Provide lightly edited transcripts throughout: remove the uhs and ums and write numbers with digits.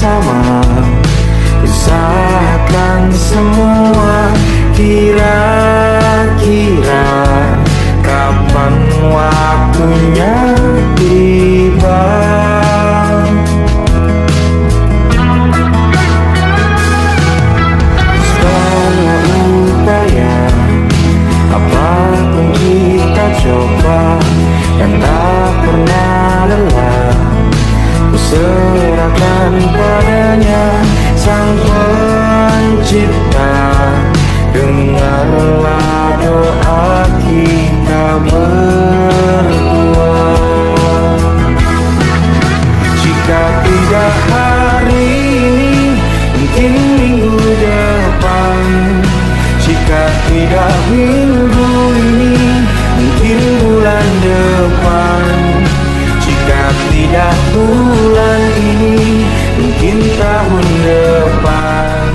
bersama, usahakan semua. Kira-kira kapan waktunya tiba? Segala upaya, apapun kita coba, yang tak pernah lelah, ku serahkan padanya Sang Pencipta. Dengarlah doa kita berdua. Jika tidak hari ini, mungkin minggu depan. Jika tidak minggu ini, mungkin bulan depan. Jika tidak bulan ini, mungkin tahun depan.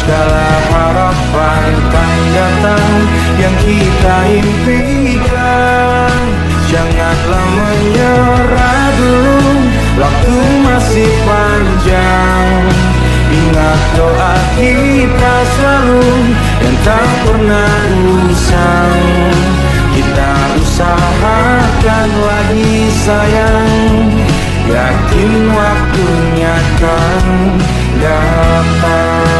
Segala harapan kan datang yang kita impikan. Janganlah menyerah dulu, waktu masih panjang. Ingat doa kita selalu yang tak pernah usang. Kita usahakan lagi sayang, yakin waktunya kan datang.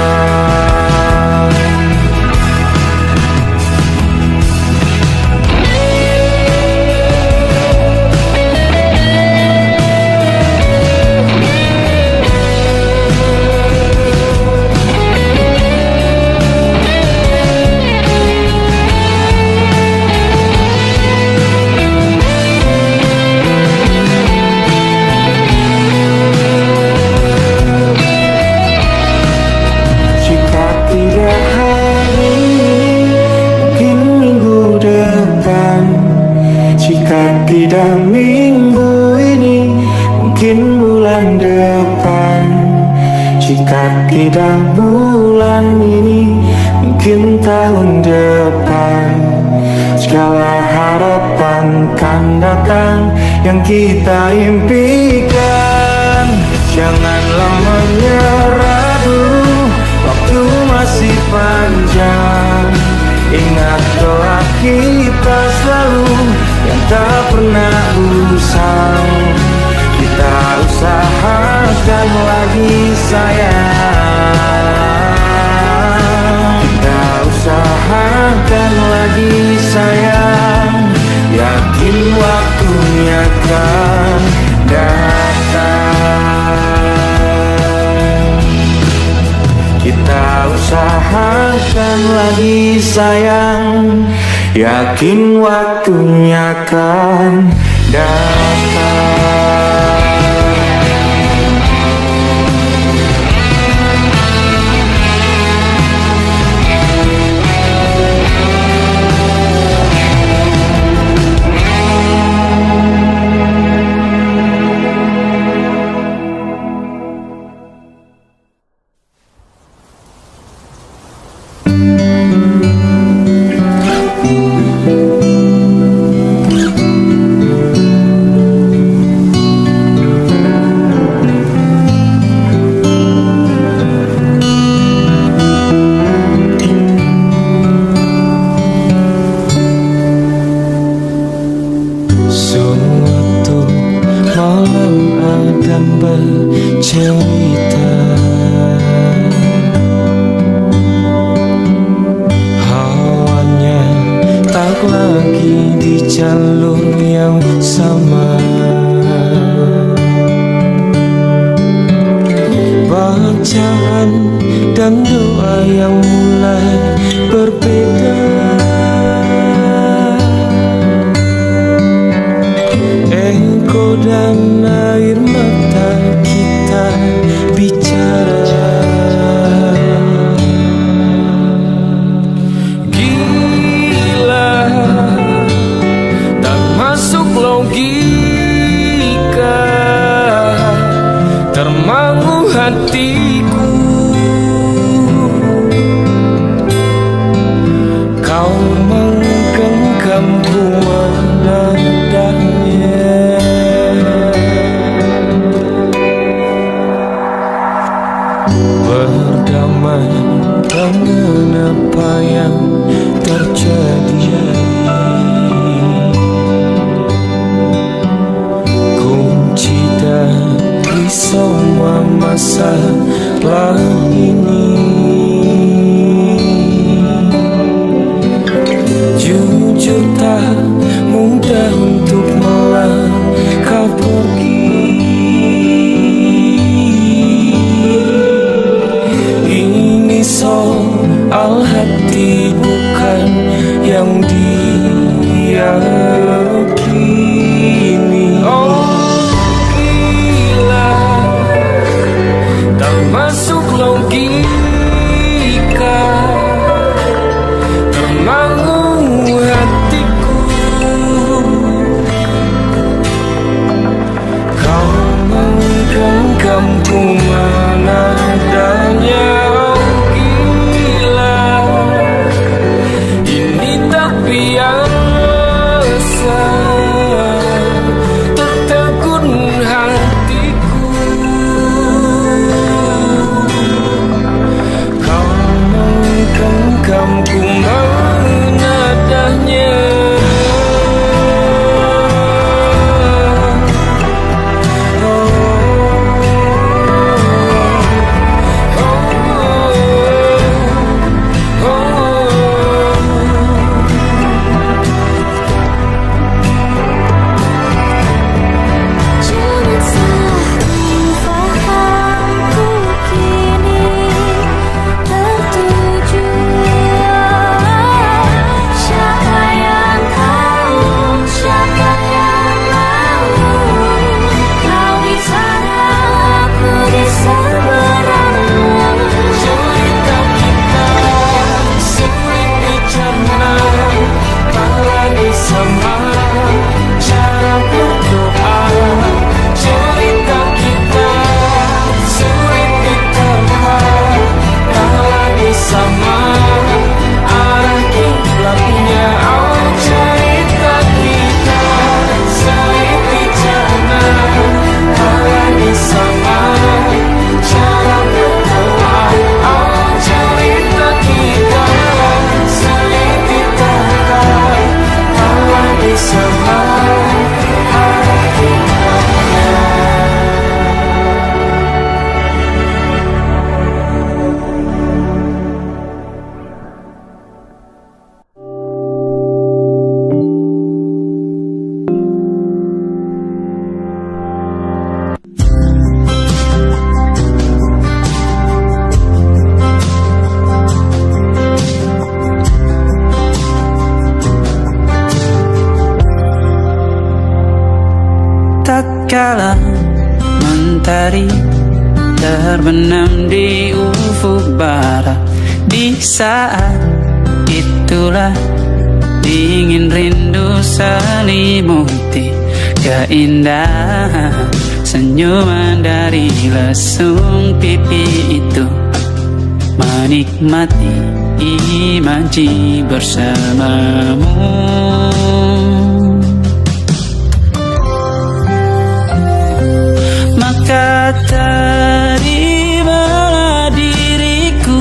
Tidak minggu ini, mungkin bulan depan. Jika tidak bulan ini, mungkin tahun depan. Segala harapan kan datang yang kita impikan. Janganlah menyerah dulu, waktu masih panjang. Ingat doa kita selalu yang tak pernah usang. Kita usahakan lagi sayang. Kita usahakan lagi sayang, yakin waktunya kan datang. Kita usahakan lagi sayang, yakin waktunya kan datang. Jujur tak mudah untuk melangkah pergi. Ini soal hati bukan yang diyakini. Oh gila, tak masuk logika, termangu hatiku. Kau menggenggamku mana adanya. Tatkala mentari terbenam di ufuk barat, di saat itulah dingin rindu selimuti keindahan senyuman dari lesung pipi itu, menikmati imaji bersamamu. Maka terimalah diriku,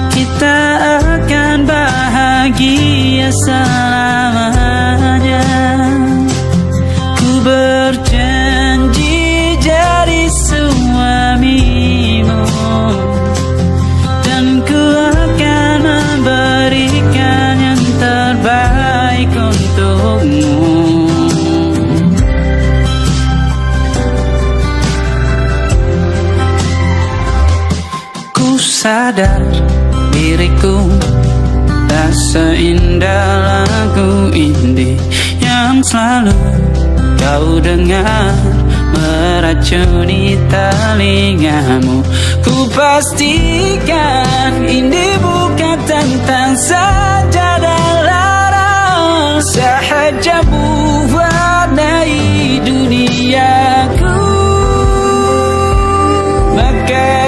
kita akan bahagia selamanya. Ku berjanji jadi suamimu, dan ku akan memberikan yang terbaik untukmu. Sadar diriku tak seindah lagu indie yang selalu kau dengar meracuni telingamu. Ku pastikan indie bukan tentang sajadah larang, sahaja mewarnai duniaku. Maka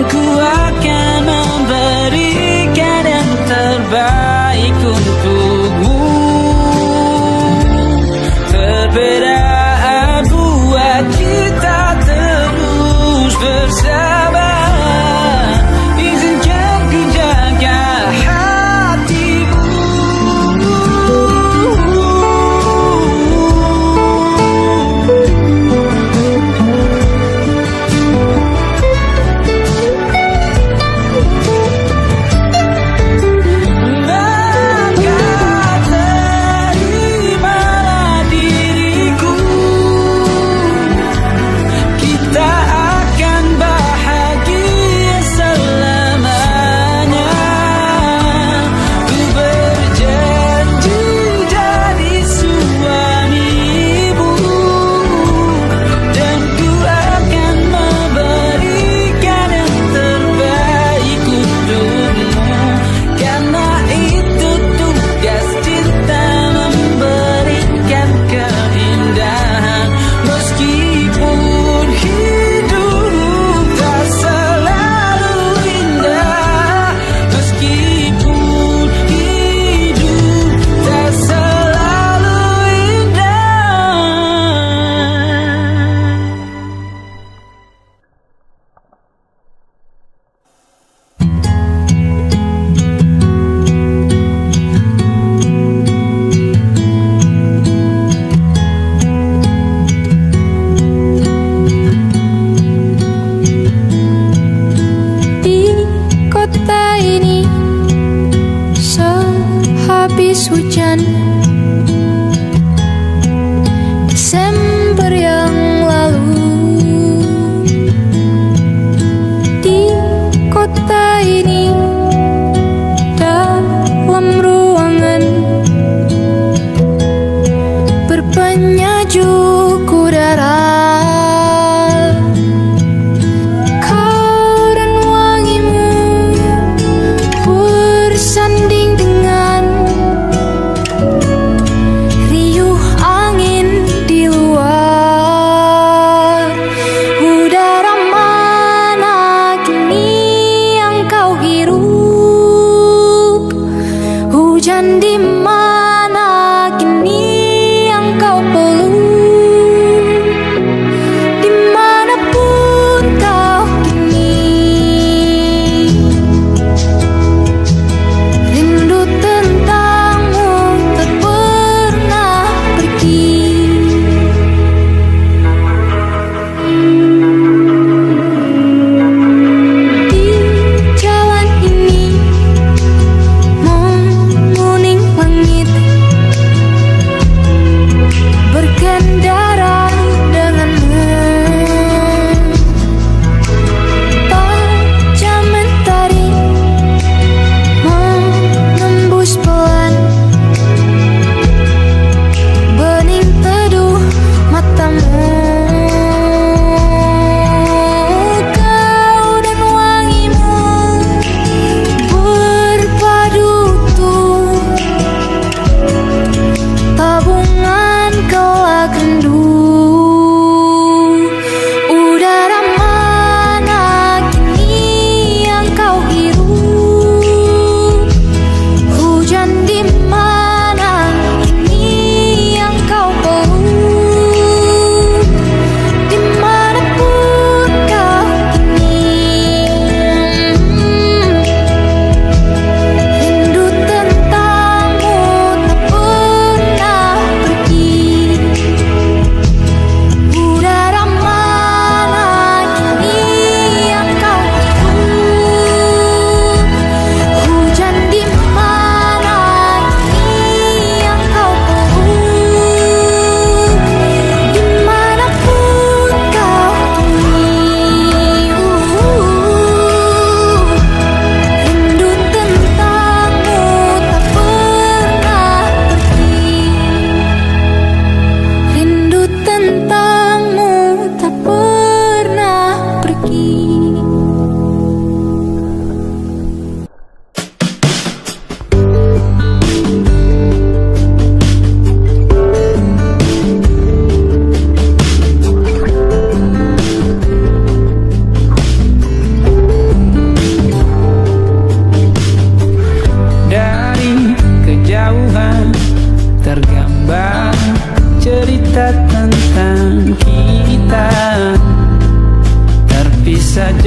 ku akan memberikan yang terbaik untuk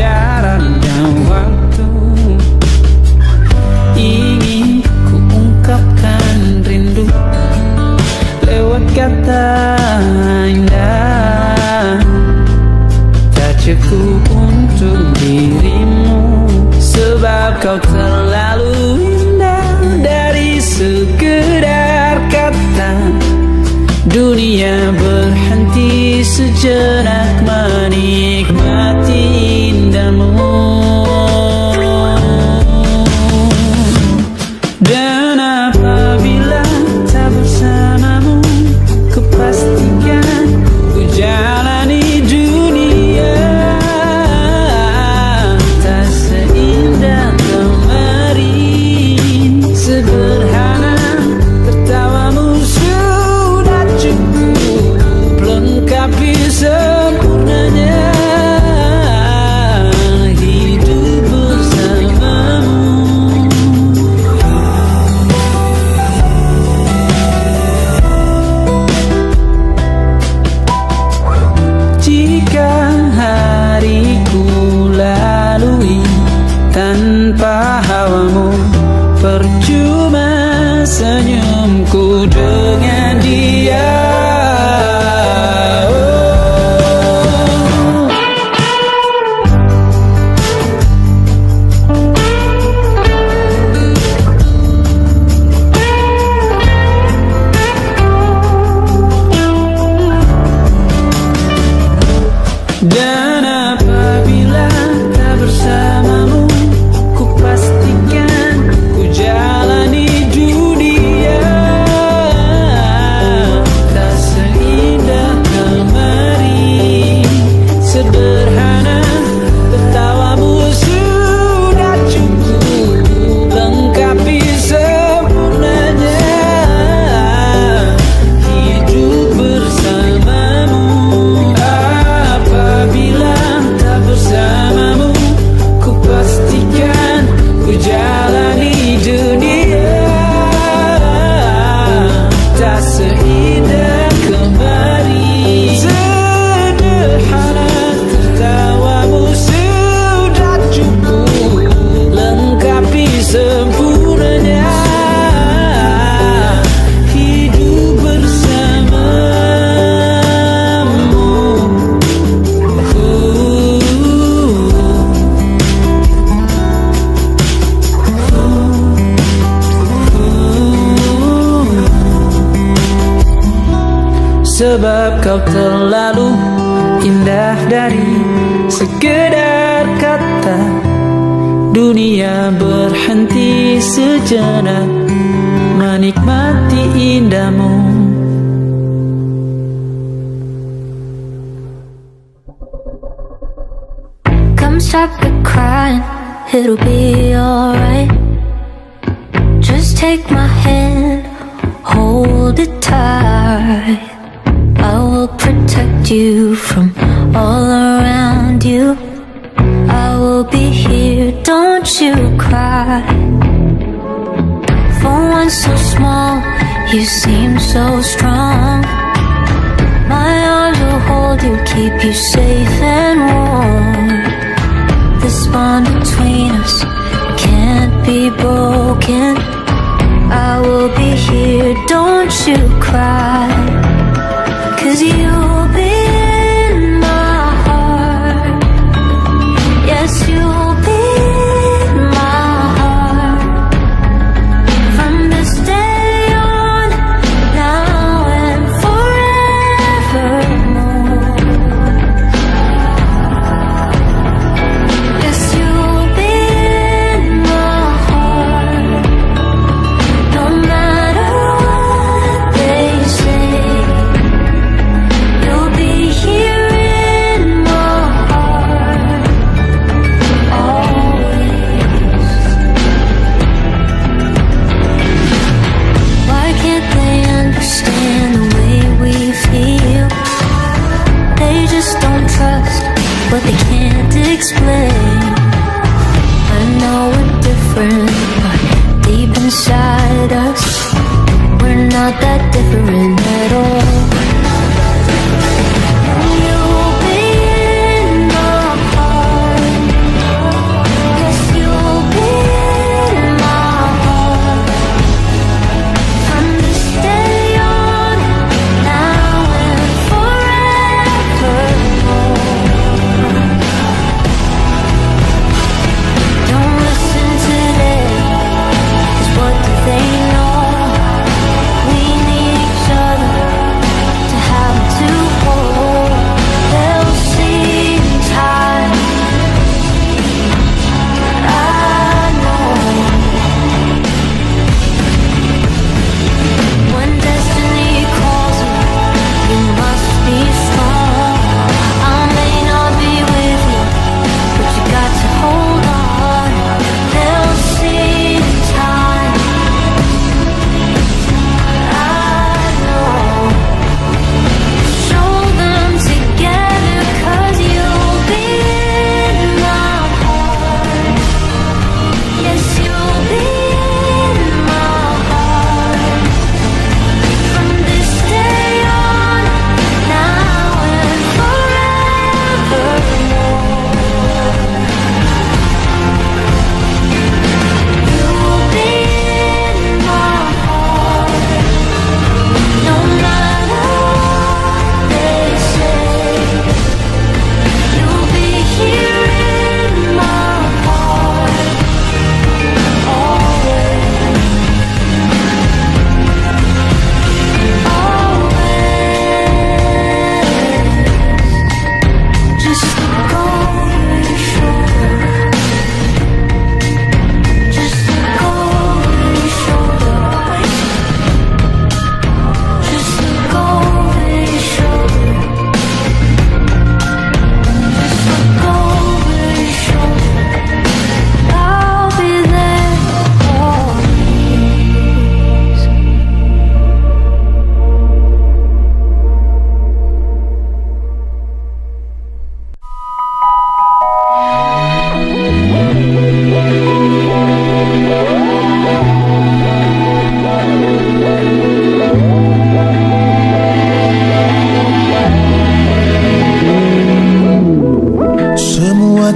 jalannya waktu. Ingin ku ungkapkan rindu lewat kata indah, tak cukup untuk dirimu, sebab kau terlalu indah. Dari sekedar kata, dunia berhenti sejenak menikmati indahmu. Dan apabila tak bersamamu, kupastikan ku jalani dunia tak seindah kemarin. Sederhana, tertawamu sudah cukup lengkapi sempurnanya hidup bersamamu. Jika hariku lalui tanpa hawamu, percuma senyumku dengan dia. Dan apabila tak bersamamu, ku pastikan ku jalani dunia tak seindah kemarin. Sederhana, tertawamu sudah cukup lengkapi sempurnanya hidup bersamamu. Apabila tak bersamamu, ku pastikan ku jalani dunia tak seindah kemarin. Sederhana, tertawamu sudah cukup lengkapi sempurnanya hidup bersamamu. Sebab kau terlalu indah. Dari sekedar kata, dunia berhenti sejenak menikmati indahmu. Come stop the crying, it'll be alright. Just take my hand, hold it tight. I will protect you from all around you. I will be here, don't you cry. For one so small, you seem so strong. My arms will hold you, keep you safe and warm. This bond between us can't be broken. I will be here, don't you cry. 'Cause you'll be in my heart. Yes, you'll be in my heart. From this day on, now and forevermore. Yes, you'll be in my heart. No matter what they say, you'll be here in my heart, always. Why can't they understand the way we feel? They just don't trust what they can't explain. I know we're different, but deep inside us, we're not that different at all. You'll be in my heart.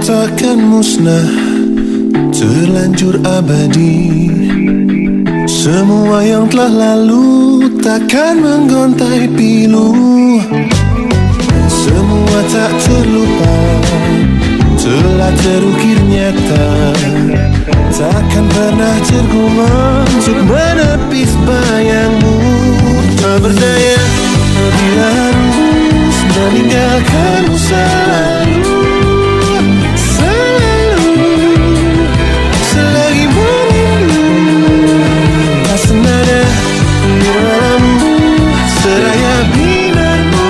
takkan musnah, terlanjur abadi. Semua yang telah lalu takkan menggontai pilu. Semua tak terlupa, telah terukir nyata, takkan pernah tergumam untuk menepis bayangmu. Tak berdaya bila harus meninggalkanmu selalu, selalu, selagi merindu. Tak senada di malammu seraya binarmu.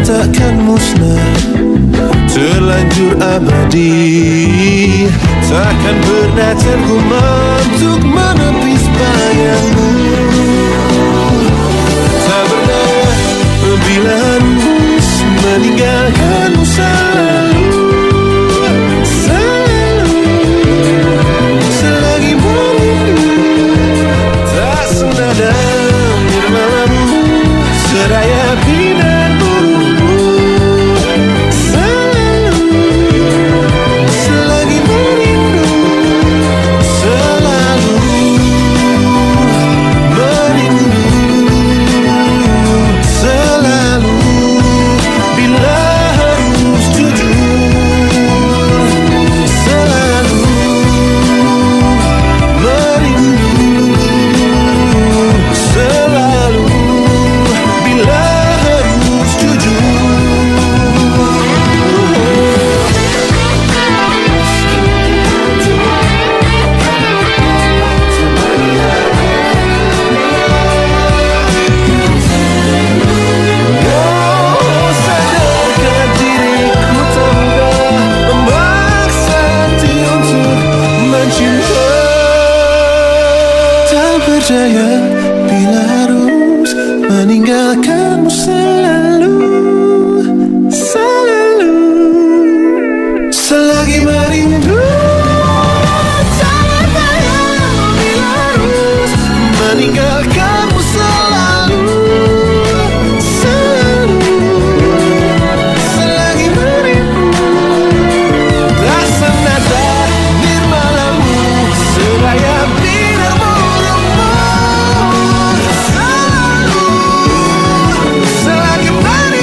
Takkan musnah, terlanjur abadi, takkan pernah tergumam untuk menepis bayangmu. Tak berdaya bila harus meninggalkanmu selalu, selalu, selagi merindu. Tak senada nirmalamu seraya binarmu. Percaya bila harus meninggalkanmu selalu, selalu, selagi merindu. Tak percaya bila harus meninggalkanmu selalu, selalu, selagi merindu. Tak senada nirmalamu seraya binarmu. Selagi merindu.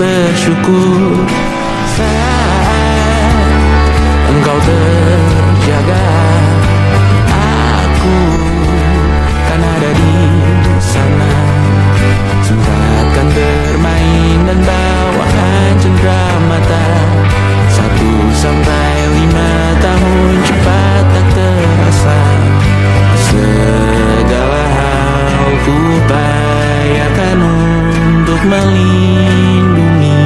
bersyukur saat engkau terjaga. Aku kan ada di sana, cinta akan bermain dan bawaan cendera mata. 1 sampai 5 tahun cepat tak terasa. Segala hal ku bayarkan untuk melindungi.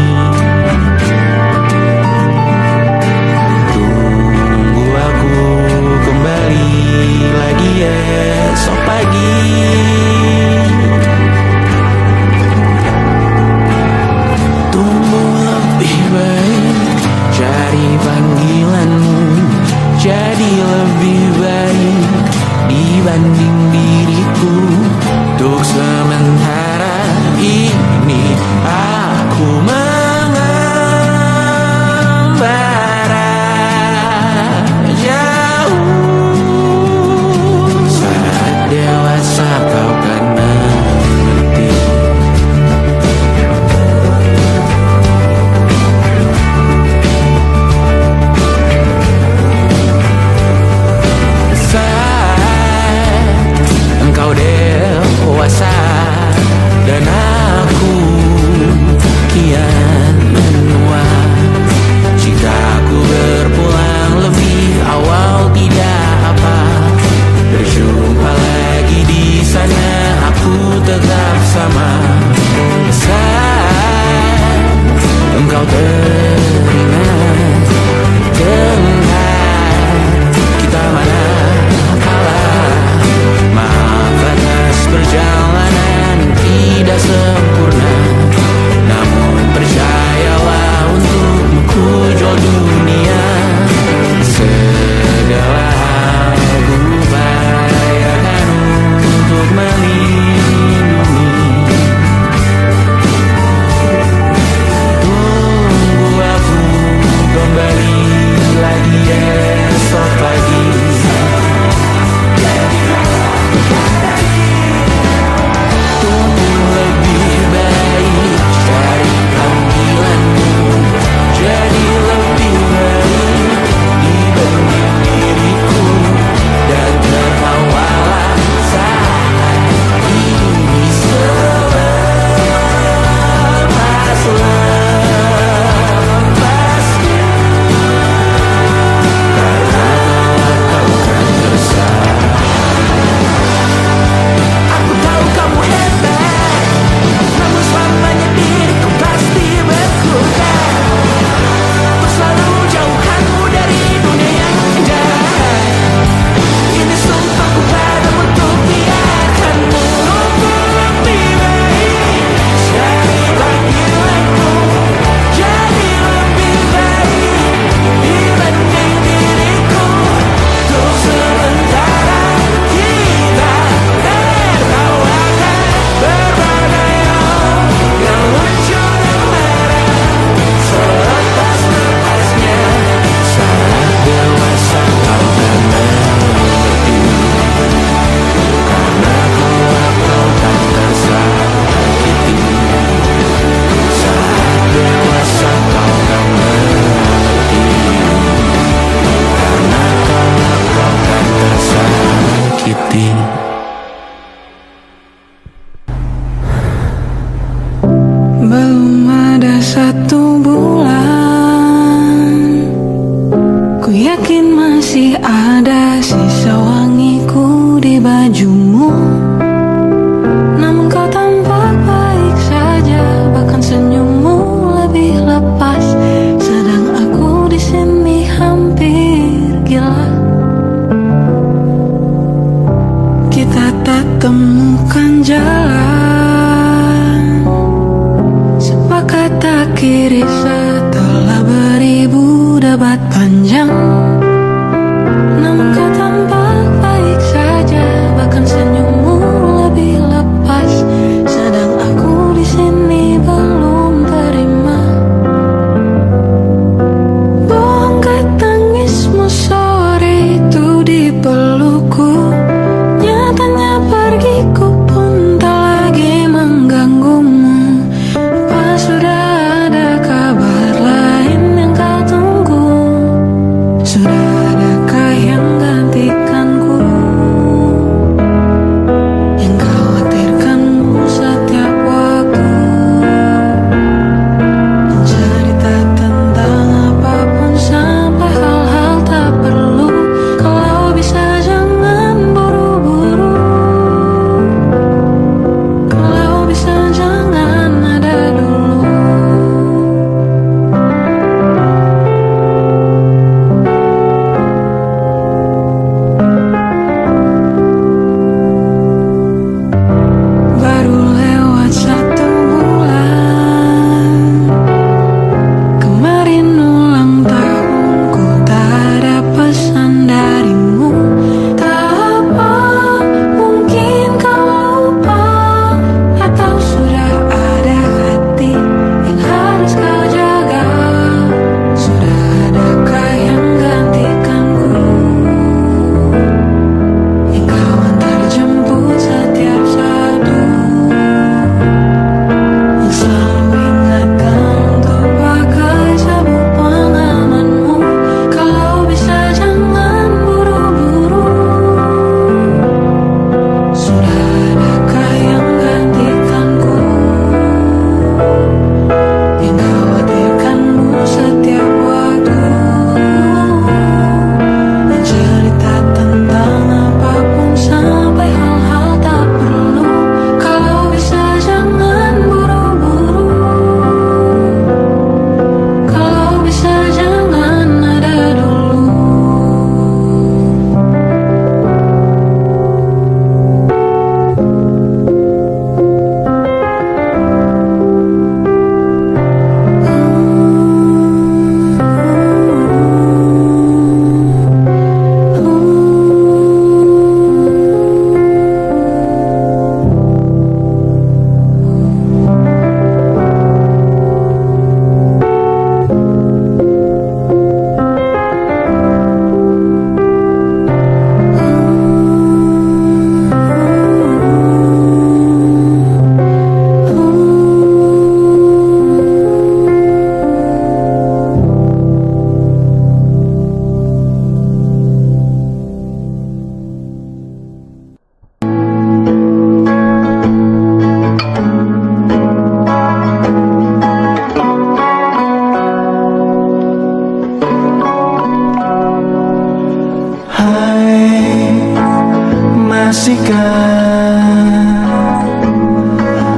pastikan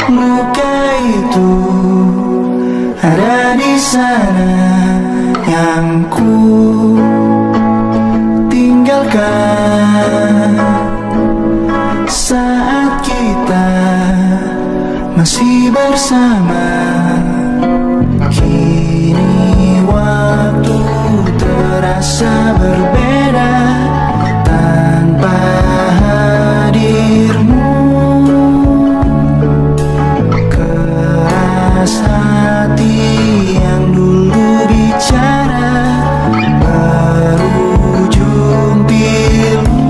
luka itu ada di sana yang ku tinggalkan saat kita masih bersama. Kini waktu terasa berbeda tanpa hadirmu. Keras hati yang dulu bicara berujung pilu.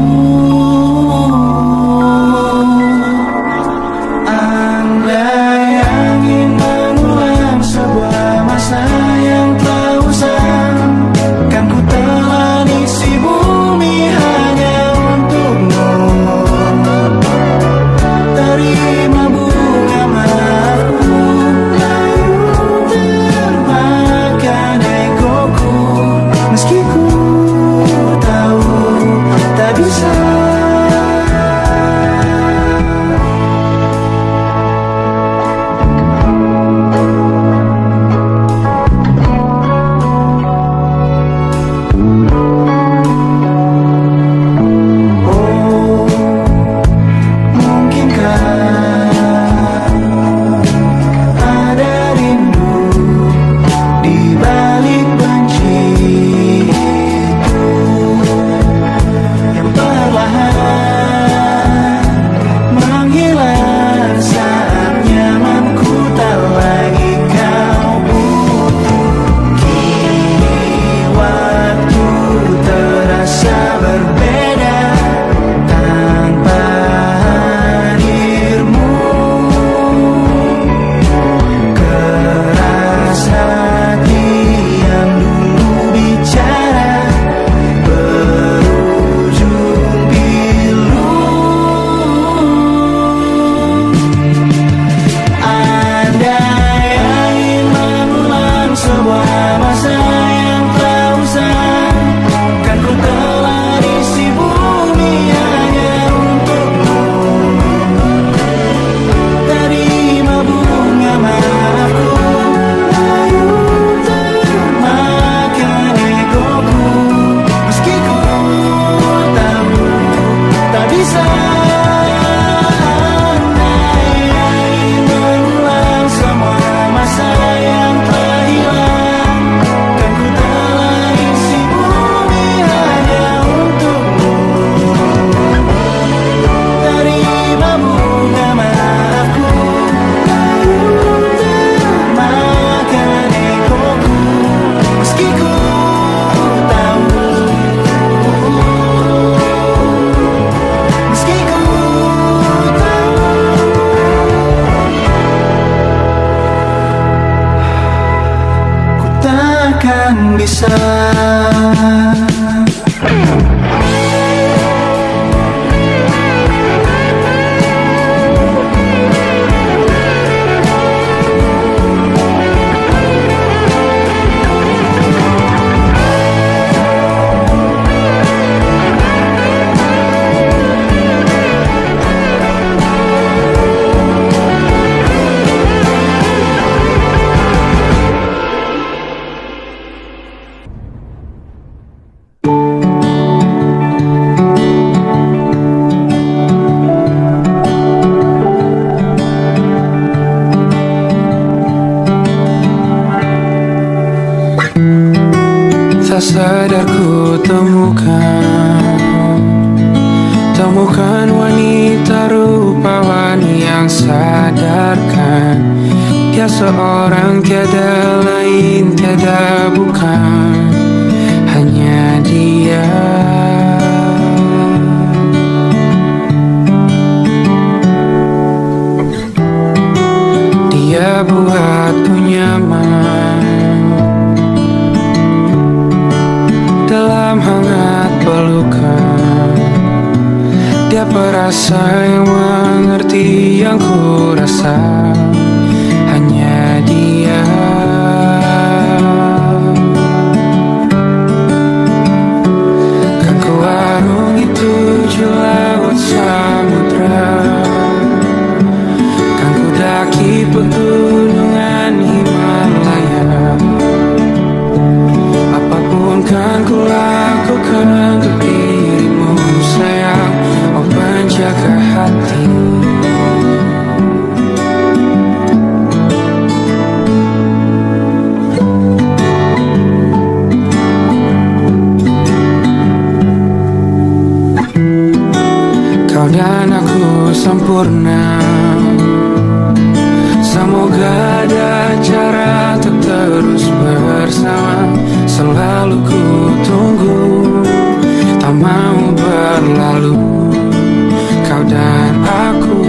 Andai angin mengulang sebuah masa yang telah usang, kan ku telan isi bumi hanya untukmu. Terima bunga maafku, layu termakan egoku, meski ku tahu tak bisa. Mungkinkah ada rindu di balik benci itu yang perlahan menghilang saat nyamanku tak lagi kau butuh. Kini waktu terasa berbeda tanpa hadirmu. Keras hati yang dulu bicara berujung pilu. Andai angin mengulang sebuah masa yang telah usang, kan ku telan isi bumi hanya untukmu. Terima bunga maafku, layu termakan egoku, meski ku tahu tak bisa. Andai angin mengulang semua masa yang telah hilang, kan ku telan isi bumi hanya untukmu. Terima bunga maafku, layu termakan egoku, meski ku tahu, meski ku tahu. Ku takkan bisa. Tak sadar ku temukan wanita rupawan yang sadarkan dia seorang, tiada lain, tiada bukan, hanya dia. Dia buatku nyaman dalam hangat pelukan. Dia perasa yang mengerti yang ku rasa, hanya dia. Kan ku warungi 7 laut sama sempurna. Semoga ada cara untuk terus bersama. Selalu ku tunggu, tak mau berlalu, kau dan aku.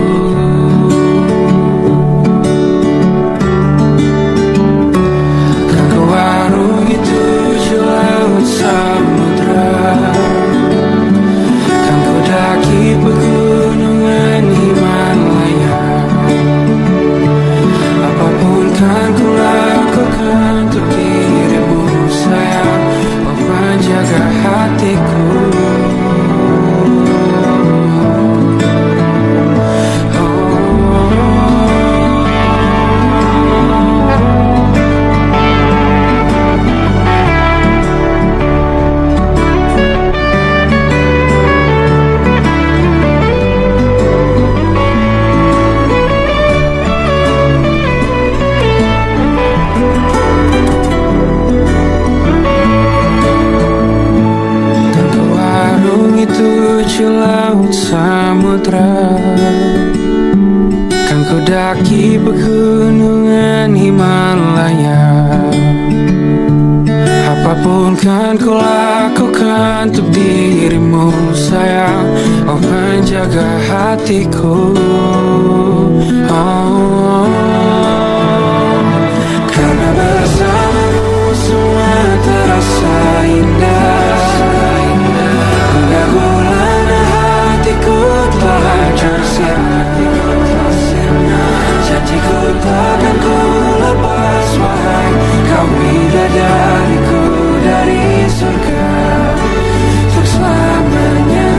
Kan ke warung itu laut samudra, kan ku daki pegunungan Himalaya. Apapun kan ku lakukan untuk dirimu sayang, oh penjaga hatiku. Laut samudra, kan ku daki pegunungan Himalaya. Apapun kan ku lakukan untuk dirimu sayang, oh penjaga hatiku. Oh, karena bersamamu semua terasa indah. Hatiku telah hancur sirna, janjiku takkan ku lepas, wahai kau bidadariku dari surga untuk selamanya,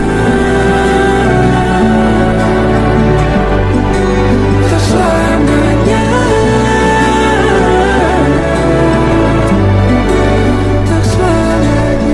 untuk selamanya, untuk selamanya.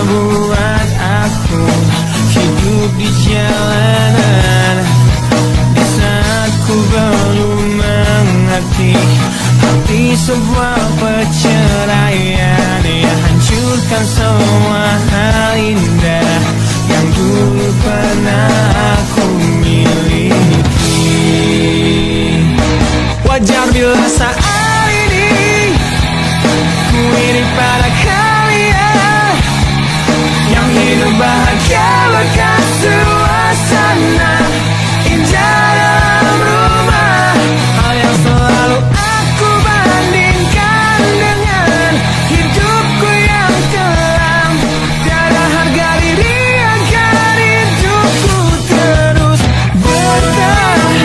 buat aku hidup di jalanan. Di saat ku belum mengerti arti sebuah perceraian yang hancurkan semua hal indah yang dulu pernah aku miliki. Wajar bila saat ini ku iri pada kalian yang hidup bahagia lekas suasana indah dalam rumah. Hal yang selalu aku bandingkan dengan hidupku yang kelam. Tiada harga diri agar hidupku terus bertahan.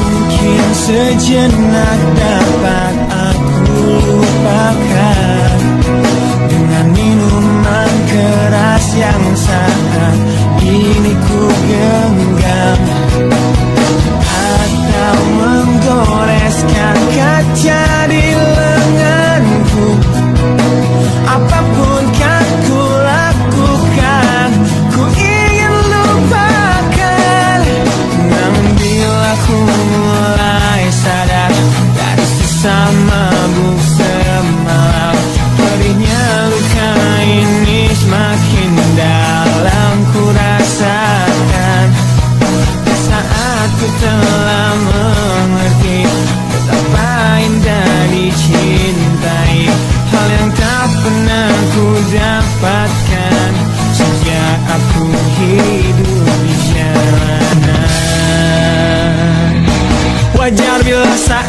Mungkin sejenak dapat aku lupakan dengan minuman keras yang saat ini ku genggam, atau menggoreskan kaca di lenganku. Apapun kan ku lakukan, ku ingin lupakan. Namun bila ku mulai sadar dari sisa mabuk semalam, perihnya luka ini semakin dalam ku rasakan. Saat ku telah mengerti betapa indah dicintai, hal yang tak pernah ku dapatkan sejak aku hidup di jalanan. Wajar bila saat